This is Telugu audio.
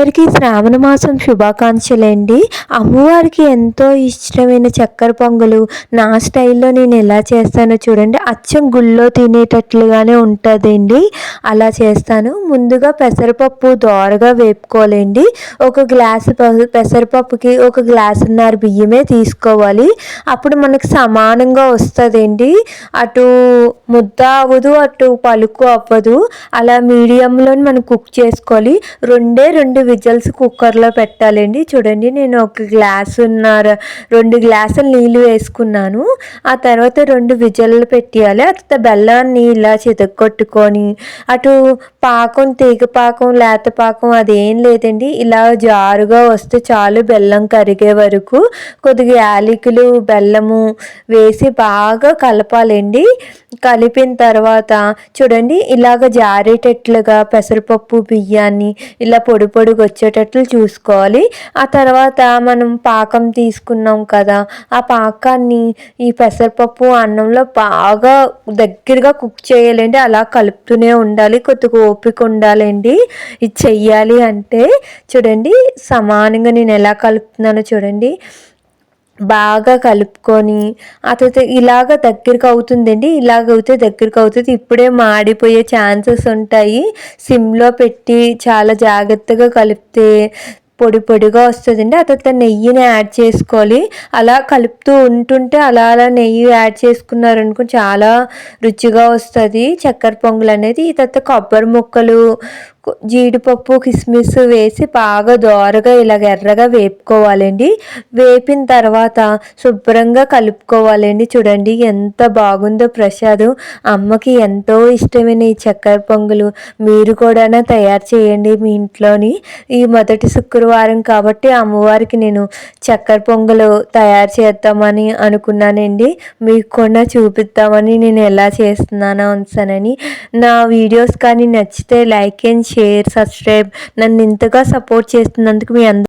అందరికీ శ్రావణ మాసం శుభాకాంక్షలండి. అమ్మవారికి ఎంతో ఇష్టమైన చక్కెర పొంగలు నా స్టైల్లో నేను ఎలా చేస్తానో చూడండి. అచ్చం గుళ్ళో తినేటట్లుగానే ఉంటుందండి. అలా చేస్తాను. ముందుగా పెసరపప్పు దోరగా వేపుకోవాలండి. ఒక గ్లాసు పెసరపప్పుకి ఒక గ్లాసున్నర బియ్యమే తీసుకోవాలి. అప్పుడు మనకు సమానంగా వస్తుందండి. అటు ముద్ద అవ్వదు, అటు పలుకు అవ్వదు. అలా మీడియంలో మనం కుక్ చేసుకోవాలి. రెండు విజిల్స్ కుక్కర్లో పెట్టాలండి. చూడండి, నేను ఒక గ్లాసున్నర 2 గ్లాసులు నీళ్ళు వేసుకున్నాను. ఆ తర్వాత 2 విజిల్లు పెట్టేయాలి. అత బెల్లాన్ని ఇలా చితక్కొట్టుకొని అటు పాకం, తీగ పాకం, లేత పాకం అదేం లేదండి. ఇలా జారుగా వస్తే చాలు. బెల్లం కరిగే వరకు కొద్దిగా యాలకులు, బెల్లము వేసి బాగా కలపాలండి. కలిపిన తర్వాత చూడండి, ఇలాగ జారేటట్లుగా పెసరపప్పు బియ్యాన్ని ఇలా పొడి పొడిగా వచ్చేటట్లు చూసుకోవాలి. ఆ తర్వాత మనం పాకం తీసుకున్నాం కదా, ఆ పాకాన్ని ఈ పెసరపప్పు అన్నంలో బాగా దగ్గరగా కుక్ చేయాలండి. అలా కలుపుతూనే ఉండాలి. కొద్దిగా ఓపిక ఉండాలండి ఇది చెయ్యాలి అంటే. చూడండి, సమానంగా నేను ఎలా కలుపుతున్నానో చూడండి. బాగా కలుపుకొని ఆ తర్వాత ఇలాగ దగ్గరికి అవుతుందండి. ఇలాగ అయితే దగ్గరికి అవుతుంది. ఇప్పుడే మాడిపోయే ఛాన్సెస్ ఉంటాయి. సిమ్లో పెట్టి చాలా జాగ్రత్తగా కలిపితే పొడి పొడిగా వస్తుందండి. ఆ తర్వాత నెయ్యిని యాడ్ చేసుకోవాలి. అలా కలుపుతూ ఉంటుంటే అలా అలా నెయ్యి యాడ్ చేసుకున్నారనుకో చాలా రుచిగా వస్తుంది చక్కెర పొంగల్ అనేది. ఈ తర్వాత కొబ్బరి ముక్కలు, జీడిపప్పు, కిస్మిస్ వేసి బాగా దోరగా ఇలాగ ఎర్రగా వేపుకోవాలండి. వేపిన తర్వాత శుభ్రంగా కలుపుకోవాలండి. చూడండి ఎంత బాగుందో ప్రసాదం. అమ్మకి ఎంతో ఇష్టమైన ఈ చక్కెర పొంగలు మీరు కూడా తయారు చేయండి మీ ఇంట్లోని. ఈ మొదటి శుక్రవారం కాబట్టి అమ్మవారికి నేను చక్కెర పొంగలు తయారు చేద్దామని అనుకున్నానండి. మీకు కూడా చూపిద్దామని నేను ఎలా చేస్తున్నానో అంశానని. నా వీడియోస్ కానీ నచ్చితే లైక్ అండ్ షేర్, సబ్స్క్రైబ్. నన్ను ఇంతగా సపోర్ట్ చేస్తున్నందుకు మీ అందరూ